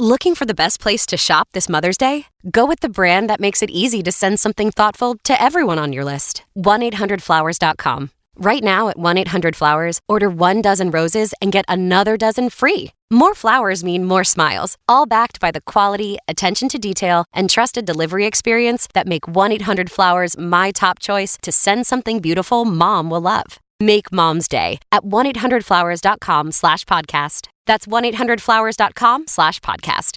Looking for the best place to shop this Mother's Day? Go with the brand that makes it easy to send something thoughtful to everyone on your list. 1-800-Flowers.com. Right now at 1-800-Flowers, order 1 dozen roses and get another dozen free. More flowers mean more smiles, all backed by the quality, attention to detail, and trusted delivery experience that make 1-800-Flowers my top choice to send something beautiful Mom will love. Make Mom's Day at 1-800-Flowers.com/podcast. That's 1-800-Flowers.com/podcast.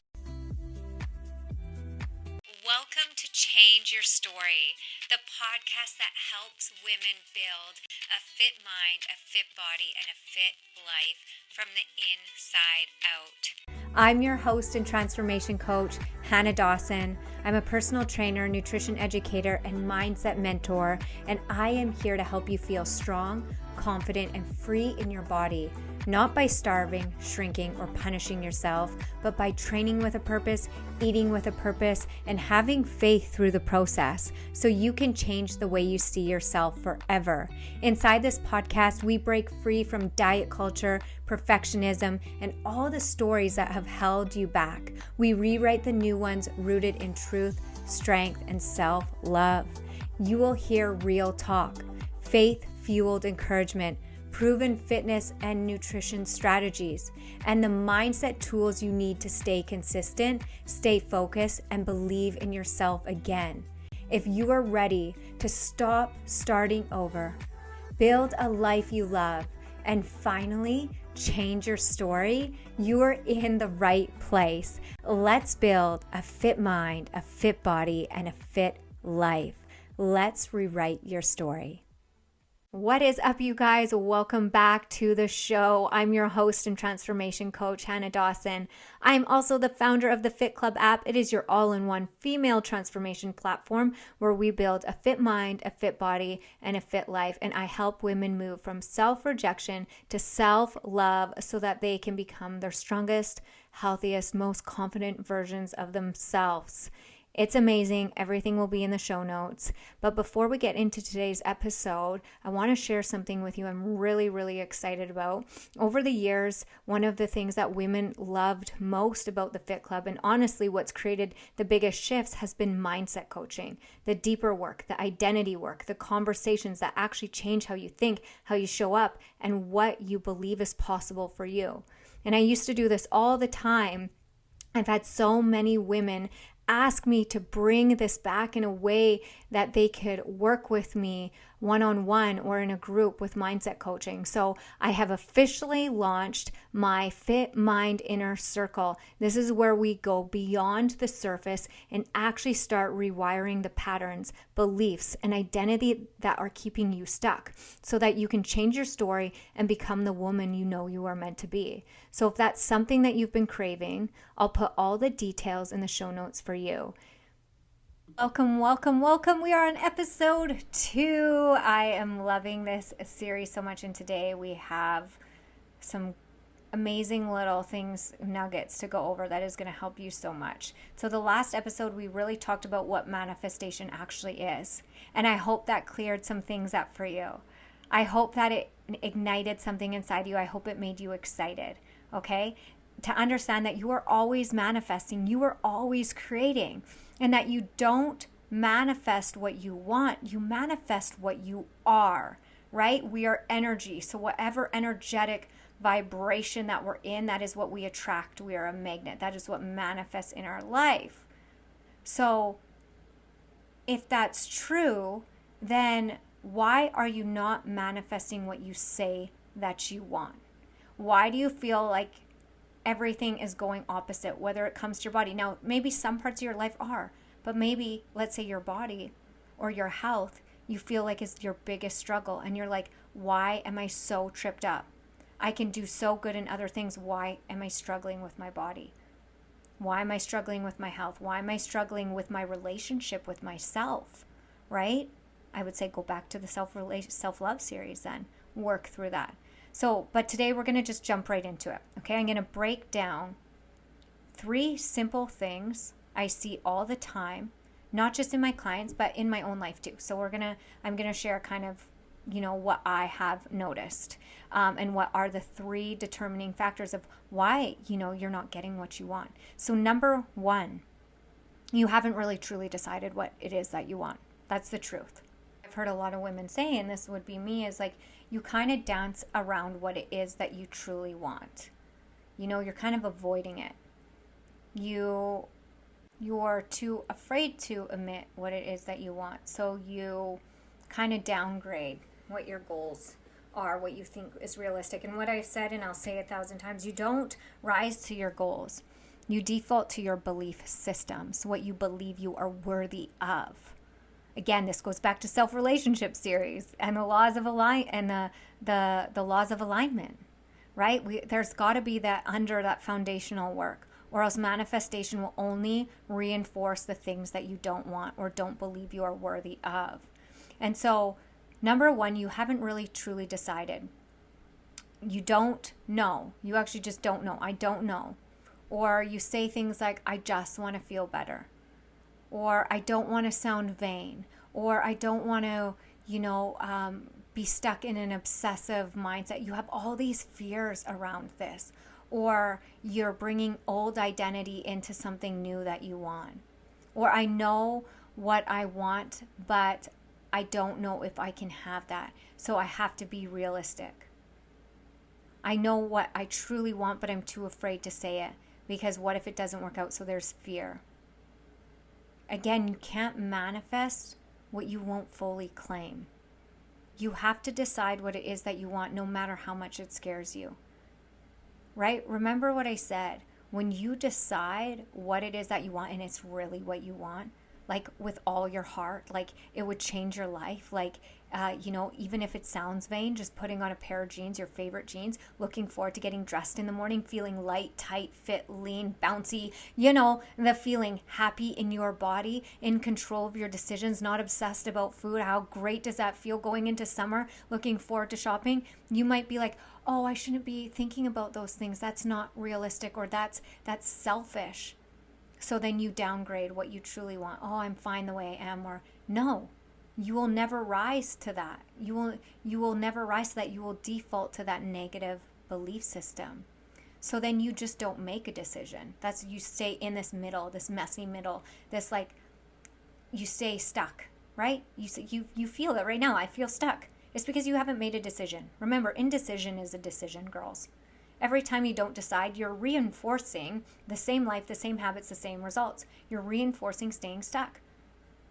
Welcome to Change Your Story, the podcast that helps women build a fit mind, a fit body, and a fit life from the inside out. I'm your host and transformation coach, Hannah Dawson. I'm a personal trainer, nutrition educator, and mindset mentor, and I am here to help you feel strong, confident, and free in your body, not by starving, shrinking, or punishing yourself, but by training with a purpose, eating with a purpose, and having faith through the process so you can change the way you see yourself forever. Inside this podcast, we break free from diet culture, perfectionism, and all the stories that have held you back. We rewrite the new ones rooted in truth, strength, and self-love. You will hear real talk, faith-fueled encouragement, proven fitness and nutrition strategies, and the mindset tools you need to stay consistent, stay focused, and believe in yourself again. If you are ready to stop starting over, build a life you love, and finally change your story, you are in the right place. Let's build a fit mind, a fit body, and a fit life. Let's rewrite your story. What is up, you guys? Welcome back to the show. I'm your host and transformation coach, Hannah Dawson. I'm also the founder of the Fit Club app. It is your all-in-one female transformation platform where we build a fit mind, a fit body, and a fit life. And I help women move from self-rejection to self-love so that they can become their strongest, healthiest, most confident versions of themselves. It's amazing. Everything will be in the show notes. But before we get into today's episode, I want to share something with you I'm really, really excited about. Over the years, one of the things that women loved most about the Fit Club, and honestly what's created the biggest shifts, has been mindset coaching. The deeper work, the identity work, the conversations that actually change how you think, how you show up, and what you believe is possible for you. And I used to do this all the time. I've had so many women ask me to bring this back in a way that they could work with me one-on-one or in a group with mindset coaching. So I have officially launched my Fit Mind Inner Circle. This is where we go beyond the surface and actually start rewiring the patterns, beliefs, and identity that are keeping you stuck so that you can change your story and become the woman you know you are meant to be. So if that's something that you've been craving, I'll put all the details in the show notes for you. Welcome, welcome, welcome. We are on episode 2. I am loving this series so much, and today we have some amazing little things, nuggets to go over that is going to help you so much. So the last episode, we really talked about what manifestation actually is, and I hope that cleared some things up for you. I hope that it ignited something inside you. I hope it made you excited, okay? To understand that you are always manifesting, you are always creating, and that you don't manifest what you want, you manifest what you are, right? We are energy. So whatever energetic vibration that we're in, that is what we attract. We are a magnet. That is what manifests in our life. So if that's true, then why are you not manifesting what you say that you want? Why do you feel like everything is going opposite, whether it comes to your body? Now, maybe some parts of your life are, but maybe, let's say your body or your health, you feel like is your biggest struggle. And you're like, why am I so tripped up? I can do so good in other things. Why am I struggling with my body? Why am I struggling with my health? Why am I struggling with my relationship with myself, right? I would say go back to the self-love series then. Work through that. So, but today we're going to just jump right into it. Okay, I'm going to break down 3 simple things I see all the time, not just in my clients, but in my own life too. So I'm going to share kind of what I have noticed, and what are the 3 determining factors of why, you're not getting what you want. So number 1, you haven't really truly decided what it is that you want. That's the truth. I've heard a lot of women say, and this would be me, is like, you kind of dance around what it is that you truly want. You're kind of avoiding it. You're too afraid to admit what it is that you want. So you kind of downgrade what your goals are, what you think is realistic. And what I've said, and I'll say 1,000 times, you don't rise to your goals. You default to your belief systems, what you believe you are worthy of. Again, this goes back to self-relationship series and the laws of the laws of alignment, right? There's got to be that under that foundational work, or else manifestation will only reinforce the things that you don't want or don't believe you are worthy of. And so, number 1, you haven't really truly decided. You don't know. You actually just don't know. I don't know. Or you say things like, I just want to feel better. Or I don't want to sound vain. Or I don't want to, be stuck in an obsessive mindset. You have all these fears around this. Or you're bringing old identity into something new that you want. Or I know what I want, but I don't know if I can have that. So I have to be realistic. I know what I truly want, but I'm too afraid to say it. Because what if it doesn't work out? So there's fear. Again, you can't manifest what you won't fully claim. You have to decide what it is that you want, no matter how much it scares you. Right? Remember what I said. When you decide what it is that you want, and it's really what you want, like with all your heart, like it would change your life. Like, even if it sounds vain, just putting on a pair of jeans, your favorite jeans, looking forward to getting dressed in the morning, feeling light, tight, fit, lean, bouncy, the feeling happy in your body, in control of your decisions, not obsessed about food. How great does that feel going into summer, looking forward to shopping? You might be like, oh, I shouldn't be thinking about those things. That's not realistic, or that's selfish. So then you downgrade what you truly want. Oh, I'm fine the way I am. Or no, you will never rise to that. You will never rise to that. You will default to that negative belief system. So then you just don't make a decision. You stay in this middle, this messy middle, this like, you stay stuck, right? You feel it right now. I feel stuck. It's because you haven't made a decision. Remember, indecision is a decision, girls. Every time you don't decide, you're reinforcing the same life, the same habits, the same results. You're reinforcing staying stuck.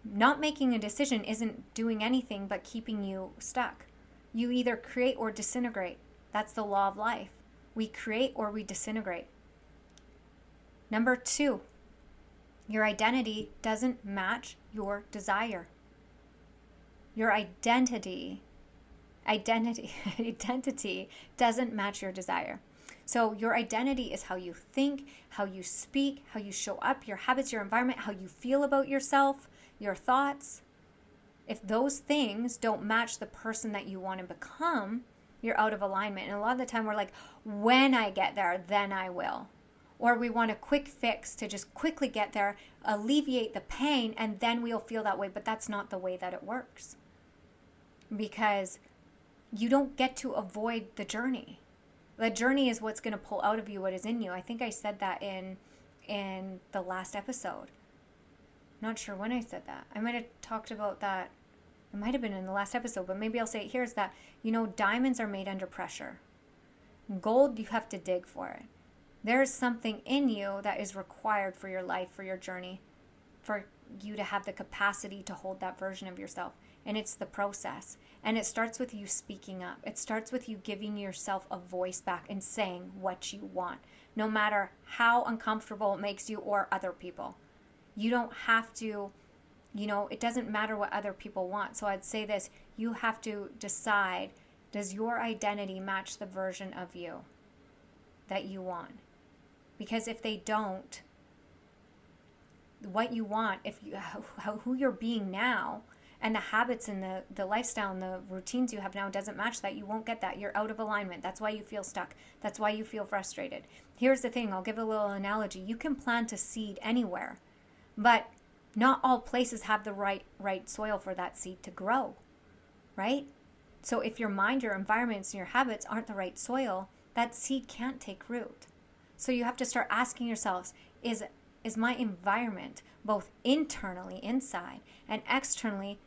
Not making a decision isn't doing anything but keeping you stuck. You either create or disintegrate. That's the law of life. We create or we disintegrate. Number 2, your identity doesn't match your desire. Your identity doesn't match your desire. So your identity is how you think, how you speak, how you show up, your habits, your environment, how you feel about yourself, your thoughts. If those things don't match the person that you want to become, you're out of alignment. And a lot of the time we're like, when I get there, then I will. Or we want a quick fix to just quickly get there, alleviate the pain, and then we'll feel that way. But that's not the way that it works. Because you don't get to avoid the journey. The journey is what's going to pull out of you what is in you. I think I said that in the last episode. Not sure when I said that. I might have talked about that. It might have been in the last episode, but maybe I'll say it here, is that, diamonds are made under pressure. Gold, you have to dig for it. There is something in you that is required for your life, for your journey, for you to have the capacity to hold that version of yourself. And it's the process. And it starts with you speaking up. It starts with you giving yourself a voice back and saying what you want, no matter how uncomfortable it makes you or other people. You don't have to, it doesn't matter what other people want. So I'd say this, you have to decide, does your identity match the version of you that you want? Because if they don't, what you want, who you're being now, and the habits and the lifestyle and the routines you have now doesn't match that, you won't get that. You're out of alignment. That's why you feel stuck. That's why you feel frustrated. Here's the thing. I'll give a little analogy. You can plant a seed anywhere, but not all places have the right soil for that seed to grow, right? So if your mind, your environments, and your habits aren't the right soil, that seed can't take root. So you have to start asking yourselves, is my environment, both internally, inside, and externally,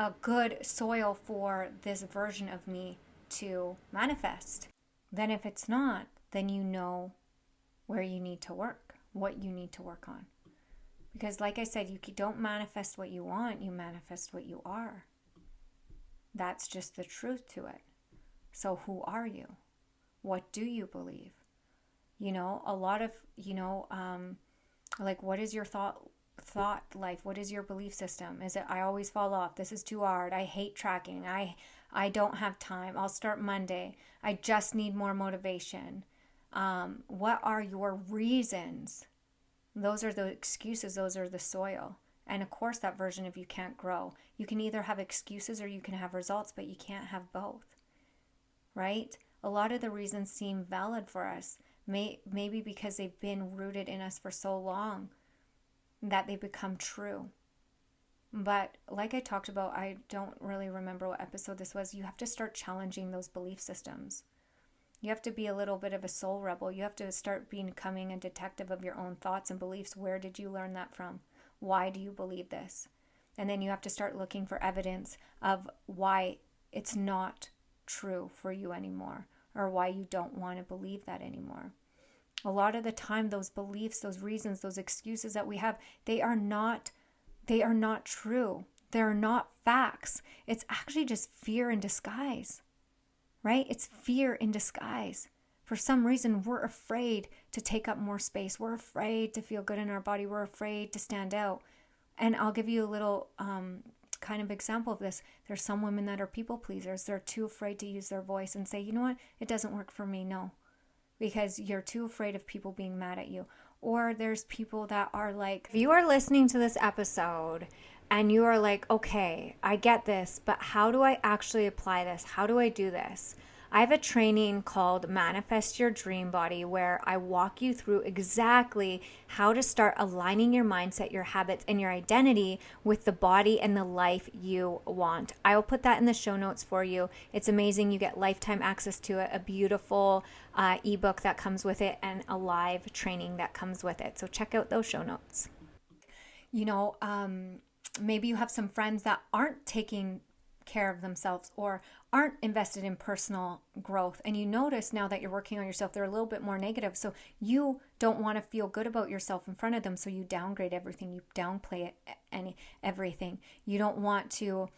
a good soil for this version of me to manifest? Then if it's not, then you know where you need to work, what you need to work on. Because like I said, you don't manifest what you want, you manifest what you are. That's just the truth to it. So who are you? What do you believe? A lot of, like, what is your thought life? What is your belief system? Is it, I always fall off, this is too hard, I hate tracking, I don't have time, I'll start Monday, I just need more motivation? What are your reasons? Those are the excuses, those are the soil. And of course, that version of you can't grow. You can either have excuses or you can have results, but you can't have both, right? A lot of the reasons seem valid for us, maybe because they've been rooted in us for so long that they become true. But like I talked about, I don't really remember what episode this was, you have to start challenging those belief systems. You have to be a little bit of a soul rebel. You have to start becoming a detective of your own thoughts and beliefs. Where did you learn that from? Why do you believe this? And then you have to start looking for evidence of why it's not true for you anymore, or why you don't want to believe that anymore. A lot of the time, those beliefs, those reasons, those excuses that we have, they are not true. They're not facts. It's actually just fear in disguise, right? It's fear in disguise. For some reason, we're afraid to take up more space. We're afraid to feel good in our body. We're afraid to stand out. And I'll give you a little kind of example of this. There's some women that are people pleasers. They're too afraid to use their voice and say, you know what, it doesn't work for me. No, because you're too afraid of people being mad at you. Or there's people that are like, if you are listening to this episode and you are like, okay, I get this, but how do I actually apply this? How do I do this? I have a training called Manifest Your Dream Body where I walk you through exactly how to start aligning your mindset, your habits, and your identity with the body and the life you want. I will put that in the show notes for you. It's amazing. You get lifetime access to it, a beautiful ebook that comes with it, and a live training that comes with it. So check out those show notes. Maybe you have some friends that aren't taking care of themselves or aren't invested in personal growth, and you notice now that you're working on yourself, they're a little bit more negative, so you don't want to feel good about yourself in front of them, so you downgrade everything, you downplay everything. You don't want to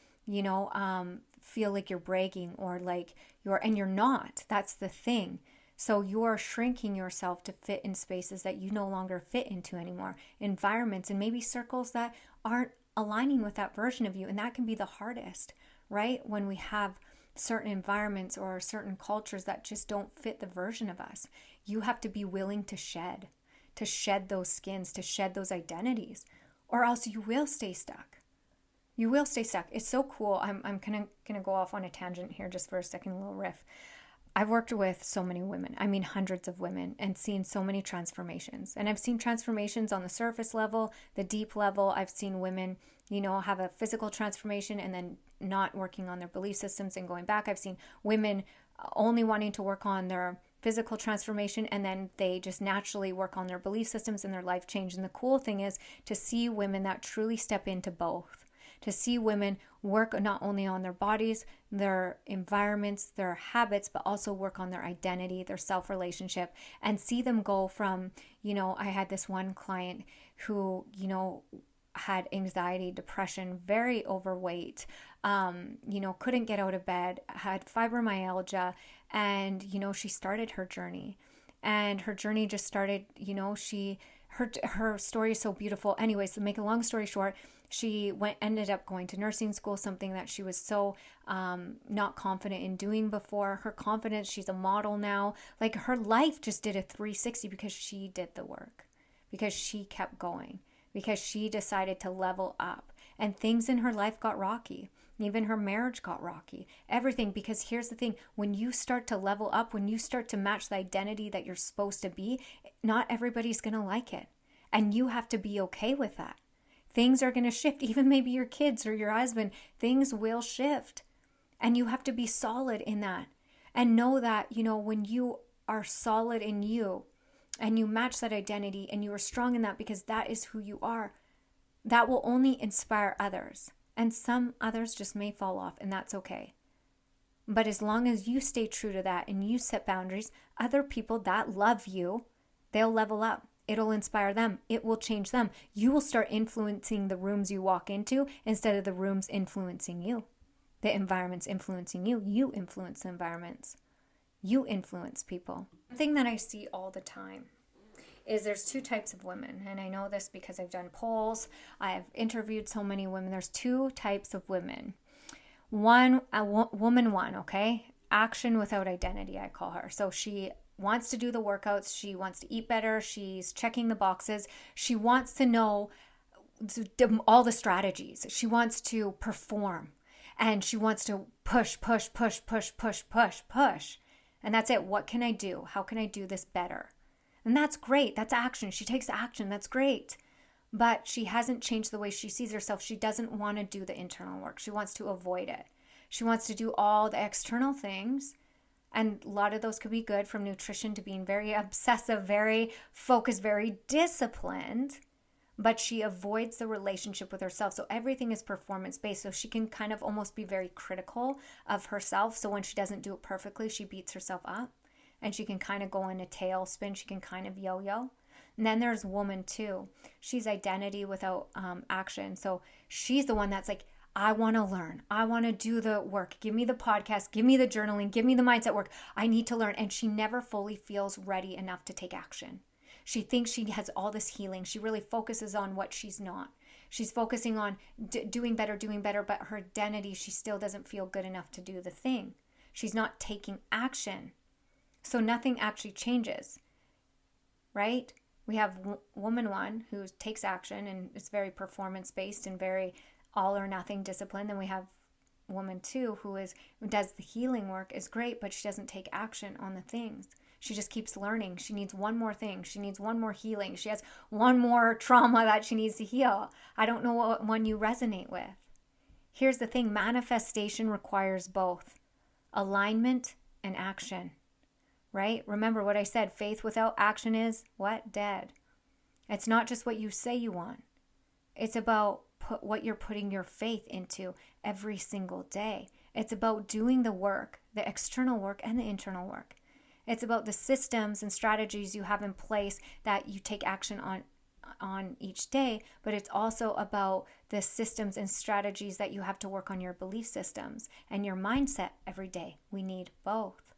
feel like you're bragging or like you're not. That's the thing. So you're shrinking yourself to fit in spaces that you no longer fit into anymore, environments and maybe circles that aren't aligning with that version of you, and that can be the hardest, right? When we have certain environments or certain cultures that just don't fit the version of us, you have to be willing to shed those skins, to shed those identities, or else you will stay stuck. You will stay stuck. It's so cool. I'm gonna go off on a tangent here just for a second, a little riff. I've worked with so many women, hundreds of women, and seen so many transformations. And I've seen transformations on the surface level, the deep level. I've seen women, have a physical transformation and then not working on their belief systems and going back. I've seen women only wanting to work on their physical transformation and then they just naturally work on their belief systems and their life change. And the cool thing is to see women that truly step into both. To see women work not only on their bodies, their environments, their habits, but also work on their identity, their self-relationship, and see them go from, I had this one client who, had anxiety, depression, very overweight, couldn't get out of bed, had fibromyalgia, and, she started her journey. And her journey just started, her story is so beautiful. Anyways, to make a long story short, she ended up going to nursing school, something that she was so not confident in doing before. Her confidence, she's a model now. Like her life just did a 360 because she did the work, because she kept going, because she decided to level up. And things in her life got rocky. Even her marriage got rocky. Everything, because here's the thing. When you start to level up, when you start to match the identity that you're supposed to be, not everybody's going to like it. And you have to be okay with that. Things are going to shift. Even maybe your kids or your husband, things will shift. And you have to be solid in that and know that, when you are solid in you and you match that identity and you are strong in that because that is who you are, that will only inspire others. And some others just may fall off, and that's okay. But as long as you stay true to that and you set boundaries, other people that love you, they'll level up. It'll inspire them. It will change them. You will start influencing the rooms you walk into instead of the rooms influencing you. The environment's influencing you. You influence the environments. You influence people. The thing that I see all the time is there's two types of women. And I know this because I've done polls. I've interviewed so many women. There's two types of women. Woman one, okay? Action without identity, I call her. So she wants to do the workouts. She wants to eat better. She's checking the boxes. She wants to know all the strategies. She wants to perform. And she wants to push. And that's it. What can I do? How can I do this better? And that's great. That's action. She takes action. That's great. But she hasn't changed the way she sees herself. She doesn't want to do the internal work. She wants to avoid it. She wants to do all the external things. And a lot of those could be good, from nutrition to being very obsessive, very focused, very disciplined. But she avoids the relationship with herself. So everything is performance-based. So she can kind of almost be very critical of herself. So when she doesn't do it perfectly, she beats herself up. And she can kind of go in a tailspin. She can kind of yo-yo. And then there's woman two. She's identity without action. So she's the one that's like, I want to learn. I want to do the work. Give me the podcast. Give me the journaling. Give me the mindset work. I need to learn. And she never fully feels ready enough to take action. She thinks she has all this healing. She really focuses on what she's not. She's focusing on doing better, but her identity, she still doesn't feel good enough to do the thing. She's not taking action. So nothing actually changes, right? We have woman one who takes action and is very performance-based and very all or nothing discipline. Then we have woman two who does the healing work, is great, but she doesn't take action on the things. She just keeps learning. She needs one more thing. She needs one more healing. She has one more trauma that she needs to heal. I don't know what one you resonate with. Here's the thing. Manifestation requires both alignment and action, right? Remember what I said. Faith without action is what? Dead. It's not just what you say you want. It's about what you're putting your faith into every single day. It's about doing the work, the external work and the internal work. It's about the systems and strategies you have in place that you take action on each day, but it's also about the systems and strategies that you have to work on your belief systems and your mindset every day. We need both,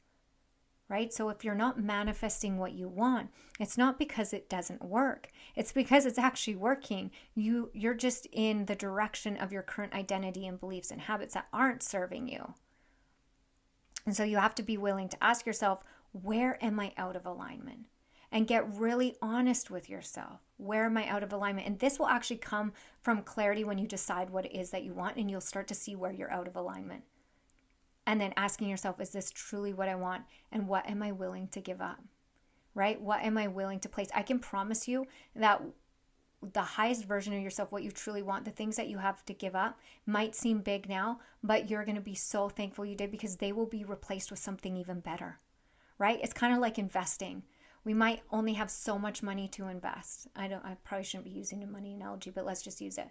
right? So if you're not manifesting what you want, it's not because it doesn't work. It's because it's actually working. You're just in the direction of your current identity and beliefs and habits that aren't serving you. And so you have to be willing to ask yourself, where am I out of alignment? And get really honest with yourself. Where am I out of alignment? And this will actually come from clarity when you decide what it is that you want, and you'll start to see where you're out of alignment. And then asking yourself, is this truly what I want? And what am I willing to give up? Right? What am I willing to place? I can promise you that the highest version of yourself, what you truly want, the things that you have to give up might seem big now, but you're going to be so thankful you did, because they will be replaced with something even better. Right? It's kind of like investing. We might only have so much money to invest. I probably shouldn't be using a money analogy, but let's just use it.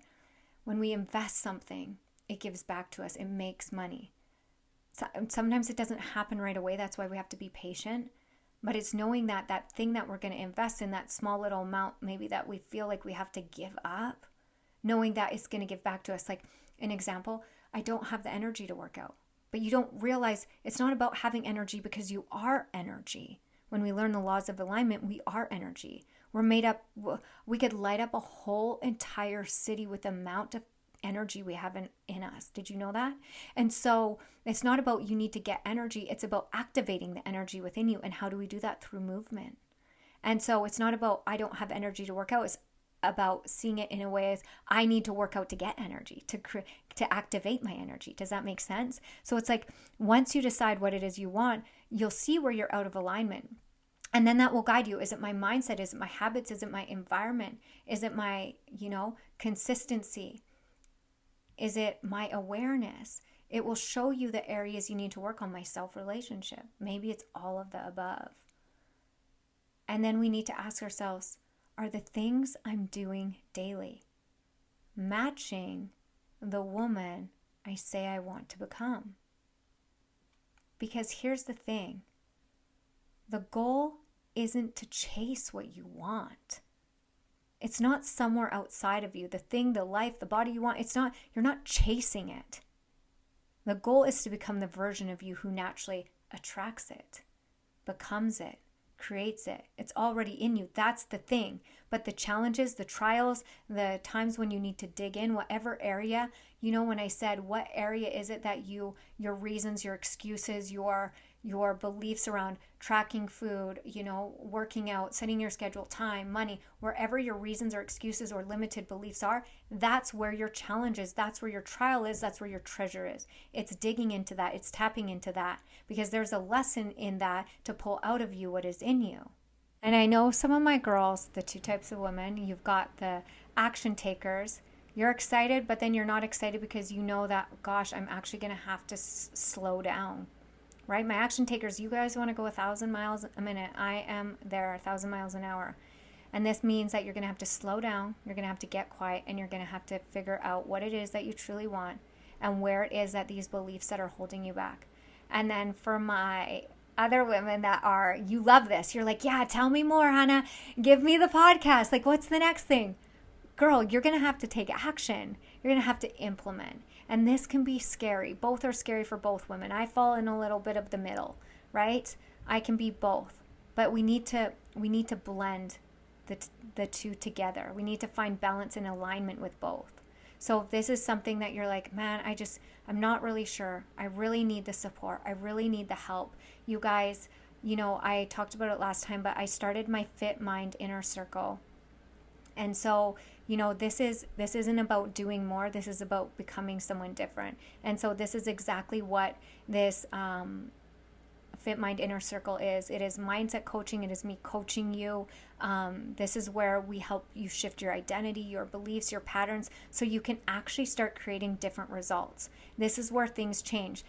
When we invest something, it gives back to us. It makes money. Sometimes it doesn't happen right away. That's why we have to be patient. But it's knowing that that thing that we're going to invest in, that small little amount maybe that we feel like we have to give up, knowing that it's going to give back to us. Like an example, I don't have the energy to work out. But you don't realize it's not about having energy, because you are energy. When we learn the laws of alignment, we are energy. We're made up, we could light up a whole entire city with the amount of energy we have in us. Did you know that? And so it's not about you need to get energy. It's about activating the energy within you. And how do we do that? Through movement. And so it's not about I don't have energy to work out. It's about seeing it in a way as I need to work out to get energy, to activate my energy. Does that make sense? So it's like once you decide what it is you want, you'll see where you're out of alignment. And then that will guide you. Is it my mindset? Is it my habits? Is it my environment? Is it my, consistency? Is it my awareness? It will show you the areas you need to work on. My self-relationship. Maybe it's all of the above. And then we need to ask ourselves, are the things I'm doing daily matching the woman I say I want to become? Because here's the thing. The goal isn't to chase what you want. It's not somewhere outside of you. The thing, the life, the body you want, you're not chasing it. The goal is to become the version of you who naturally attracts it, becomes it, creates it. It's already in you. That's the thing. But the challenges, the trials, the times when you need to dig in, whatever area, when I said, what area is it that your reasons, your excuses, your beliefs around tracking food, working out, setting your schedule, time, money, wherever your reasons or excuses or limited beliefs are, that's where your challenge is. That's where your trial is. That's where your treasure is. It's digging into that. It's tapping into that, because there's a lesson in that to pull out of you what is in you. And I know some of my girls, the two types of women, you've got the action takers. You're excited, but then you're not excited because you know that, gosh, I'm actually going to have to slow down. Right? My action takers, you guys want to go 1,000 miles a minute. I am there 1,000 miles an hour. And this means that you're going to have to slow down. You're going to have to get quiet, and you're going to have to figure out what it is that you truly want and where it is that these beliefs that are holding you back. And then for my other women that are, you love this. You're like, yeah, tell me more, Hannah. Give me the podcast. Like, what's the next thing? Girl, you're going to have to take action. You're going to have to implement. And this can be scary. Both are scary for both women. I fall in a little bit of the middle, right? I can be both. But we need to blend the two together. We need to find balance and alignment with both. So if this is something that you're like, man, I'm not really sure. I really need the support. I really need the help. You guys, I talked about it last time, but I started my Fit Mind Inner Circle. And so, this isn't about doing more. This is about becoming someone different. And so this is exactly what this Fit Mind Inner Circle is. It is mindset coaching. It is me coaching you. This is where we help you shift your identity, your beliefs, your patterns, so you can actually start creating different results. This is where things change.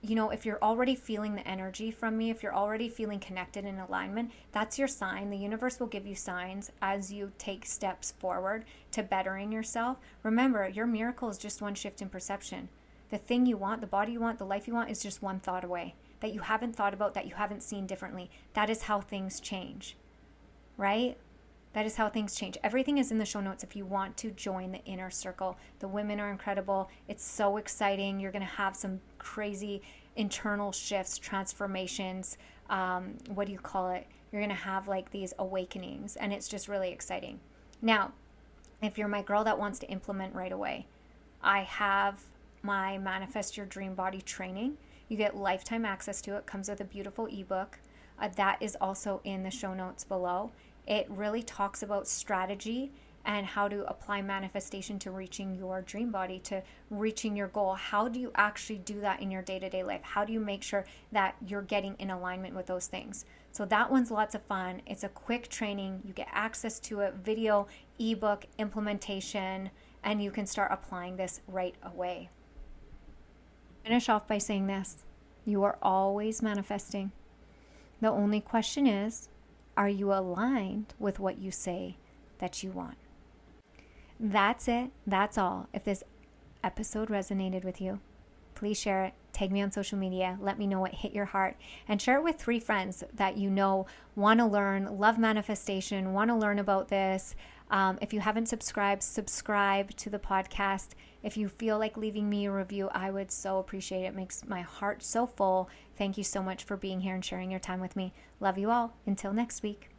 If you're already feeling the energy from me, if you're already feeling connected in alignment, that's your sign. The universe will give you signs as you take steps forward to bettering yourself. Remember, your miracle is just one shift in perception. The thing you want, the body you want, the life you want is just one thought away that you haven't thought about, that you haven't seen differently. That is how things change, right? That is how things change. Everything is in the show notes if you want to join the inner circle. The women are incredible. It's so exciting. You're going to have some crazy internal shifts, transformations. What do you call it? You're going to have like these awakenings, and it's just really exciting. Now, if you're my girl that wants to implement right away, I have my Manifest Your Dream Body training. You get lifetime access to it. Comes with a beautiful ebook. That is also in the show notes below. It really talks about strategy and how to apply manifestation to reaching your dream body, to reaching your goal. How do you actually do that in your day-to-day life? How do you make sure that you're getting in alignment with those things? So that one's lots of fun. It's a quick training. You get access to it, video, ebook, implementation, and you can start applying this right away. Finish off by saying this. You are always manifesting. The only question is, are you aligned with what you say that you want? That's it. That's all. If this episode resonated with you, please share it. Tag me on social media. Let me know what hit your heart, and share it with 3 friends that want to learn, love manifestation, want to learn about this. If you haven't subscribed, subscribe to the podcast. If you feel like leaving me a review, I would so appreciate it. It makes my heart so full. Thank you so much for being here and sharing your time with me. Love you all. Until next week.